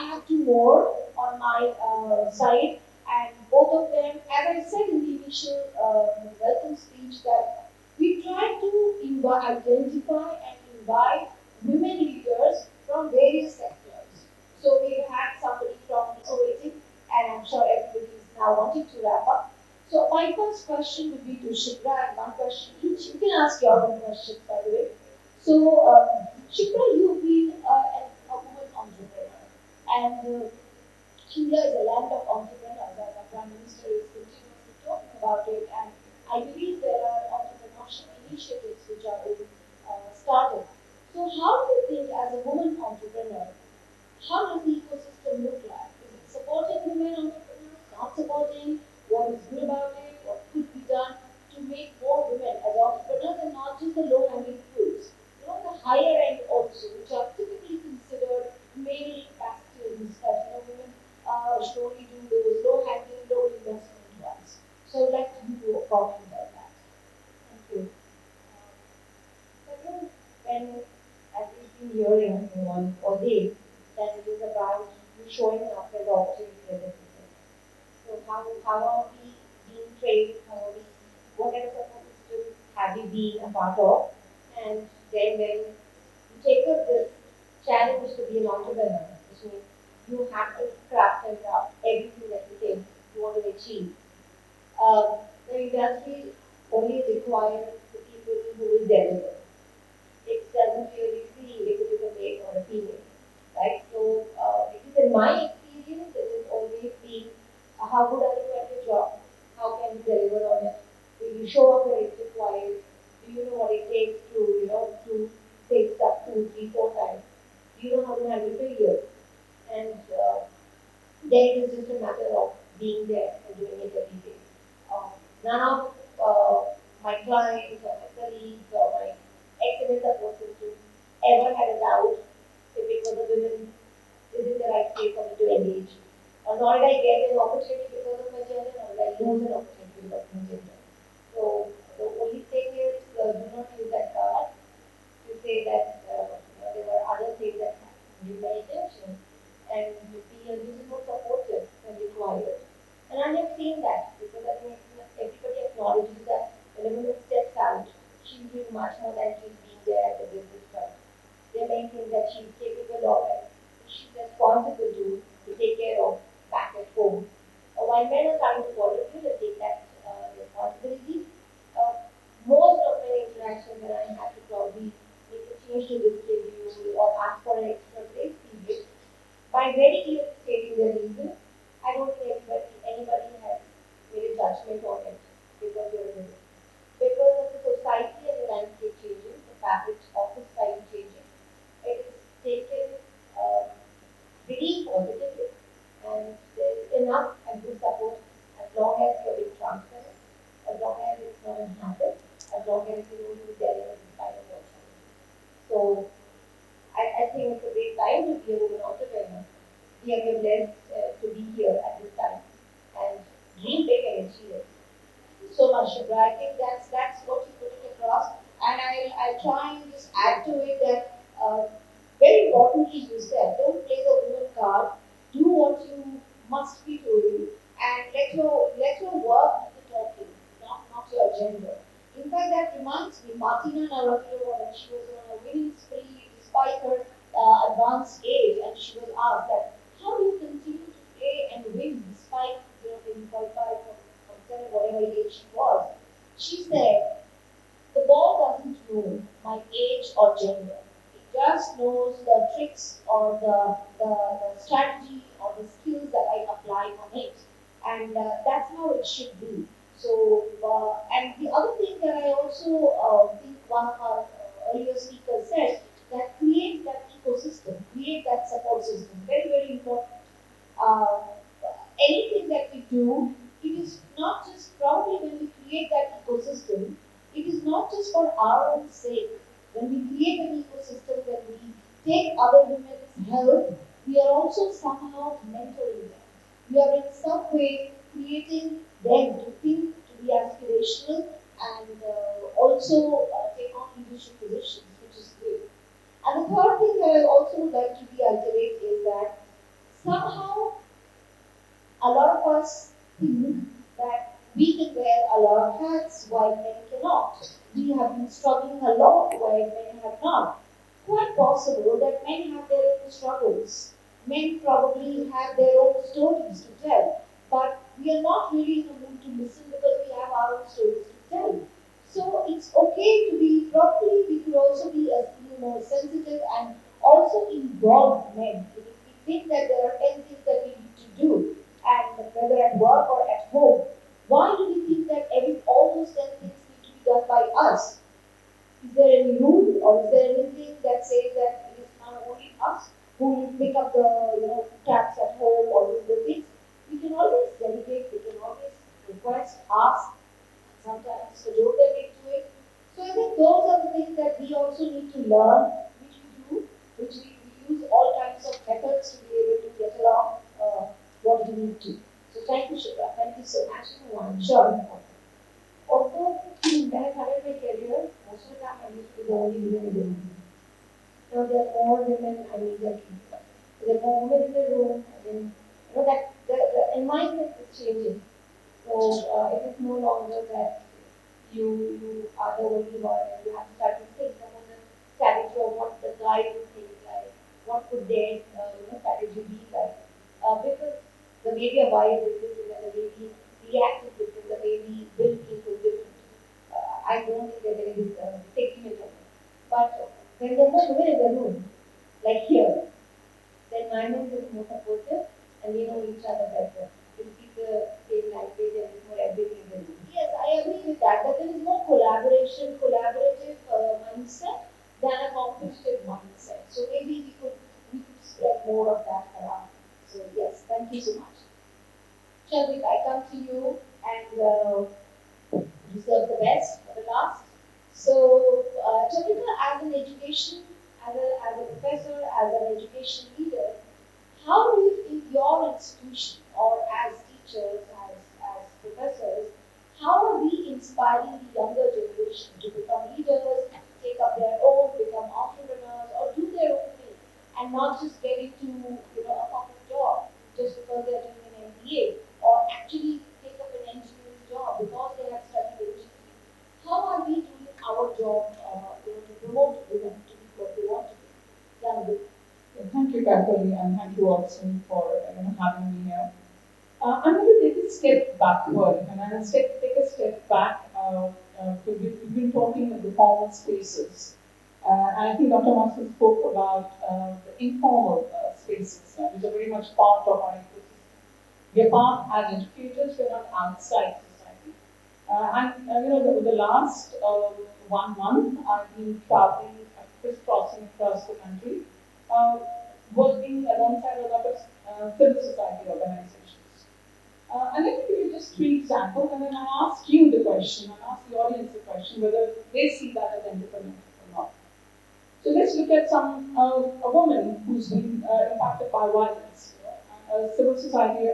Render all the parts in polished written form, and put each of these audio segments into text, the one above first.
have two more on my side, and both of them, as I said in the initial welcome speech, that we try to identify and invite women leaders from various sectors. So we had somebody from waiting, and I'm sure everybody is now wanting to wrap up. So my first question would be to Shikra, and one question each. You can ask your own questions, by the way. So, Shikra, you've been a woman entrepreneur, and India is a land of entrepreneurs, as our Prime Minister is continuously talking about it, and I believe there are entrepreneurship initiatives which are being started. So, how do you think, as a woman entrepreneur, how does the ecosystem look like? Is it supporting women entrepreneurs, not supporting? What is good about it? What could be done to make more women as entrepreneurs and not just the low-hanging fruits? You know, the higher end also, which are typically considered male bastions that women should only do those low-hanging, low-investment ones. So I'd like you to comment on that. Thank you. So when, as we've been hearing all day, that it is about you showing up as opportunity present. So how are we being trained? How are we, what kind of support system have we been a part of? And then when you take up this challenge to be an entrepreneur, which means you have to craft and craft everything that you think you want to achieve. The industry only requires the people who will deliver. It doesn't really see if it is a male or a female, right? So, it is in my experience, it has always been how good are you at your job? How can you deliver on it? Will you show up where it's required? Do you know what it takes to say stuff 2, 3, 4 times? Do you know how to handle failure? And then it is just a matter of being there and doing it every day. None of my clients or my colleagues or my excellent support system ever had a doubt if it was a women, is it the right place for me to engage? Or nor did I get an opportunity because of my gender, nor did I lose an opportunity because of my gender. So the only thing is, do not use that card to say that there were other things that drew my attention, and be a little more supportive when required. And I have seen that because I think everybody acknowledges that when a woman steps out, she's doing much more than she's being there at the business front. There are many things that she's capable of and she's responsible to take care of back at home. While men are starting to volunteer to take that responsibility, most of my interactions when I had to probably make a change to this schedule or ask for an extra grace period, by very clearly stating the reason, I don't think anybody has made a judgment on it because you're a woman. Because of the society and the landscape changing, the fabric of the society changing, it is taken pretty positively, and there is enough and good support as long as you're being transparent, as long as it's not a habit, as long as you know you deliver despite of your challenges. So I think it's a great time to be a woman entrepreneur. We are blessed to be here at this time and dream big and achieve it. So much, Shubhra. I think that's what you put it across, and I'll try and just add to it that very importantly you said, don't play the woman card. Do what you must be doing, and let your work do the talking, not your gender. In fact, that reminds me, Martina Navratilova, when she was on a winning spree despite her advanced age, and she was asked that how do you continue to play and win despite being qualified from 7, whatever age she was. She said, the ball doesn't know my age or gender. It just knows the tricks or the strategy or the skills that I apply on it. And that's how it should be. So, and the other thing that I also think one of our earlier speakers said, that create that ecosystem, create that support system. Very, very important. Uh, Anything that we do, it is not just probably when we create that ecosystem, it is not just for our own sake. When we create an ecosystem, when we take other women's help, we are also somehow mentoring them. We are in some way creating them to think, to be aspirational, and also take on leadership positions, which is great. And the third thing that I also would like to reiterate is that somehow a lot of us think that we can wear a lot of hats while men cannot. We have been struggling a lot while men have not. Quite possible that men have their own struggles. Men probably have their own stories to tell. But we are not really in the mood to listen because we have our own stories to tell. So it's okay to be, probably we could also be a little more sensitive and also involve men. If we think that there are 10 things that we need to do, and whether at work or at home, why do we think that all those 10 things need to be done by us? Is there any rule or is there anything that says that it is now only us who will pick up the taps at home or do the things? We can always delegate, we can always request, ask, sometimes cajole them into it. So I think those are the things that we also need to learn, which we do, which we use all kinds of methods to be able to get along what we need to. So thank you, Shubha. Thank you so much. Sure. Also, when I started my career, most of the time I used to be the only women. Now there are more women, I mean, there are more women in the room. I mean, that the environment is changing. So it is no longer that you are the only one and you have to start to think about the strategy of what the guy would think like, what could their strategy be like. Because the way we are wired is different, and the way we react is different, the way we build people is different. I don't think that there is taking it over. But when there are more women in the room, like here, the environment is more supportive and we know each other better. We speak the same language and it's more everything in the room. Yes, I agree with that. But there is more collaborative mindset than a competitive mindset. So maybe we could spread more of that around. So yes, thank you so much. Shabik, I come to you and reserve the best for the last. So, Chandrika, as an education, as a professor, as an education leader, how do you think your institution or as teachers, as professors, how are we inspiring the younger generation to become leaders, take up their own, become entrepreneurs, or do their own thing, and not just get into a corporate job just because they're doing an MBA, or actually take up an engineering job because they have studied engineering? How are we doing our job to promote women to be what they want to be? Young women. Thank you, Kathleen, and thank you, Woxsen, for having me here. I'm going to take a step backward, and I'll take a step back. We've been talking of the formal spaces. And I think Dr. Master spoke about the informal spaces, which are very much part of our ecosystem. We are part as educators, we're not outside society. The last 1 month, I've been traveling, crisscrossing across the country, working alongside a lot of civil society organizations. And let me give you just 3 examples, and then I'll ask you the question, I'll ask the audience the question, whether they see that as entrepreneurship or not. So let's look at a woman who's been impacted by violence. A civil society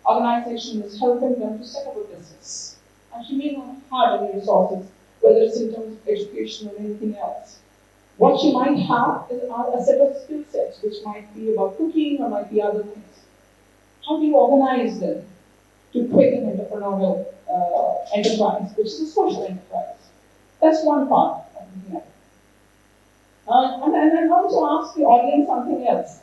organization is helping them to set up a business. And she may not have any resources, whether it's in terms of education or anything else. What she might have is a set of skill sets, which might be about cooking or might be other things. How do you organize them to create an entrepreneurial enterprise, which is a social enterprise? That's one part of the thing. And I also ask the audience something else.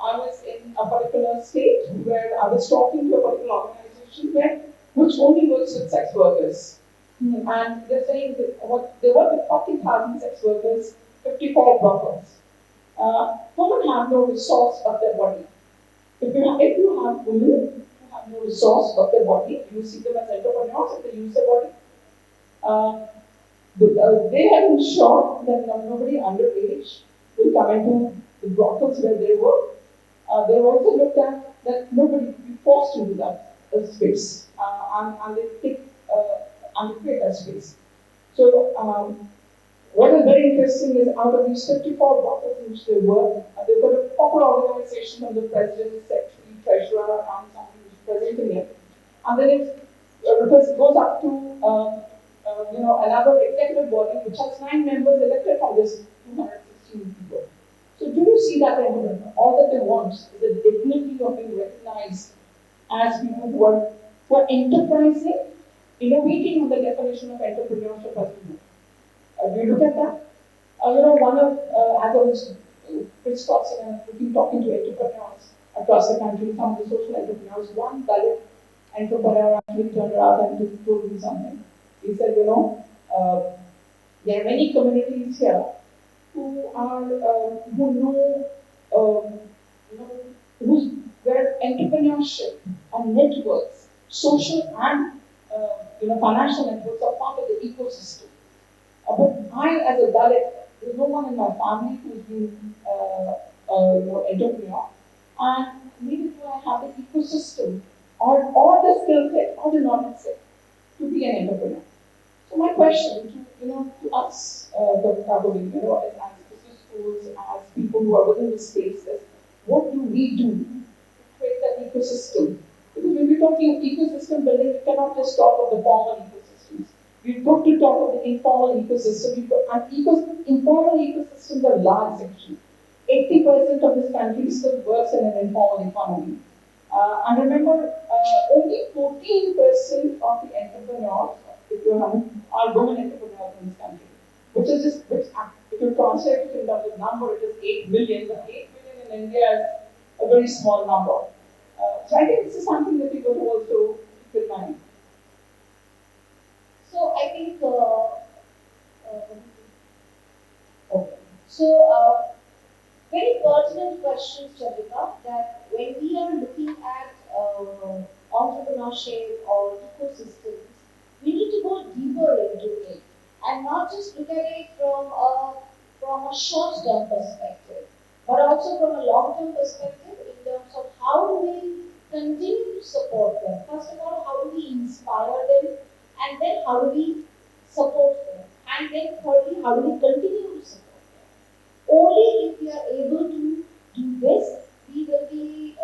I was in a particular state where I was talking to a particular organization which only works with sex workers. And they're saying that they work with 40,000 sex workers, 54 brothels. Women have no resource but their body. If you have women who have no resource but their body, you see them as entrepreneurs if they use their body. They have ensured that nobody underage will come into the brothels where they work. They also looked at that nobody will be forced into that space, and they take and create that space. So, what is very interesting is out of these 54 brothels in which they work, they've got a proper organization from the president, secretary, treasurer, and somebody who's presenting it. And then it goes up to another executive body which has 9 members elected from this 216 people. So do you see that entrepreneur, all that they want is the dignity of being recognized as people who are enterprising, innovating on the definition of entrepreneurship as we know. Do you look at that? One of, as I was crisscrossing and talking to entrepreneurs across the country, some of the social entrepreneurs, one Dalit entrepreneur actually turned around and told me something. He said, there are many communities here who know, where entrepreneurship and networks, social and financial networks are part of the ecosystem. But I, as a Dalit, there's no one in my family who's been entrepreneur, and neither do I have the ecosystem or the skill set or the knowledge set to be an entrepreneur. So my question to us, the probably, as business schools, as people who are within the space is, what do we do to create that ecosystem? Because when we're talking of ecosystem building, we cannot just talk of the formal ecosystems. We've got to talk of the informal ecosystem. Informal ecosystems are large section. 80% of this country still works in an informal economy. And remember, only 14% of the entrepreneurs, if you have, are women entrepreneurs in this country. Which is just, if you translate it in terms of number, it is 8 million. But 8 million in India is a very small number. So I think this is something that we got to also keep in mind. So I think, very pertinent questions, Chandrika, that when we are looking at entrepreneurship or ecosystems, we need to go deeper into it and not just look at it from a short-term perspective, but also from a long-term perspective in terms of how do we continue to support them. First of all, how do we inspire them, and then how do we support them, and then thirdly, how do we continue to support them? Only if we are able to do this, we will be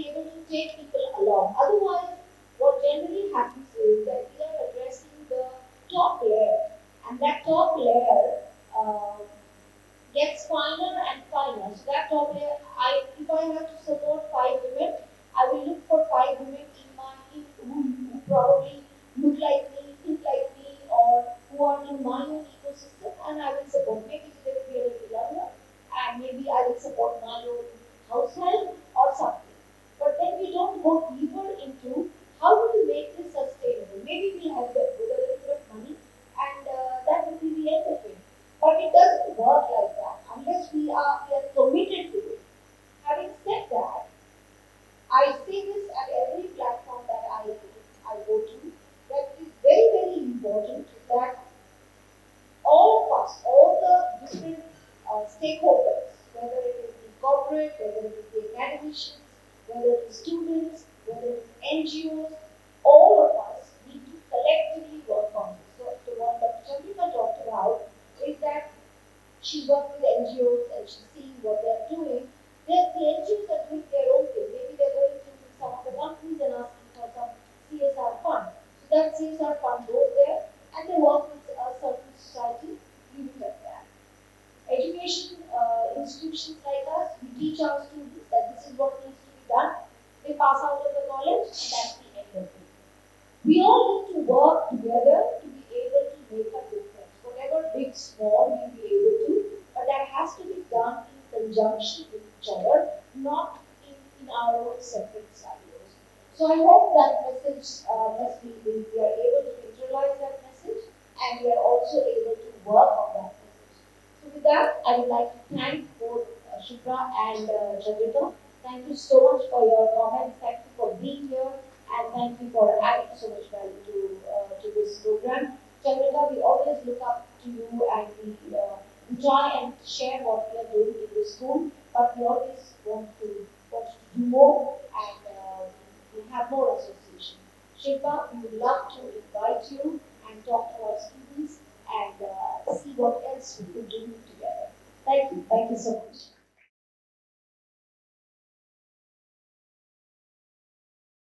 able to take people along. Otherwise, what generally happens is that we are addressing the top layer, and that top layer gets finer and finer. So that top layer, if I have to support 5 women, I will look for 5 women who probably look like me, think like me, or who are in my own ecosystem, and I will support. Maybe they will be a little younger, and maybe I will support my own household or something. But then we don't go deeper into how do we make this sustainable. Maybe we help them with a little bit of money, and that will be the end of it. But it doesn't work like that unless we are committed to it. Having said that, I say this at every platform that I go to, that it is very, very important that all of us, all the different stakeholders, whether it is the corporate, whether it is the academicians, whether it is students, whether it is NGOs, all of us need to collectively work on this. So what Dr. Chandrika talked about is that she worked with NGOs and she's seeing what they're doing. The NGOs are doing their own thing. Maybe they're going to some of the companies and asking for some CSR fund. So that CSR fund goes there and they work with a certain society, leave it at that. Education institutions like us, we teach our students that this is what needs to be done. They pass out of the college and that's the end of it. We all need to work together to be able to make a difference. Whatever big, small, we'll be able to, but that has to be done in conjunction with each other, not in our own separate silos. So I hope that message, we are able to internalize that message, and we are also able to work on that message. So with that, I would like to thank both Shubhra and Chandrika. Thank you so much for your comments. Thank you for being here, and thank you for adding so much value to this program. Chandrika, we always look up to you, and we try and share what we are doing in the school, but we always want to do more, and we have more association. Shilpa, we would love to invite you and talk to our students and see what else we could do together. Thank you so much.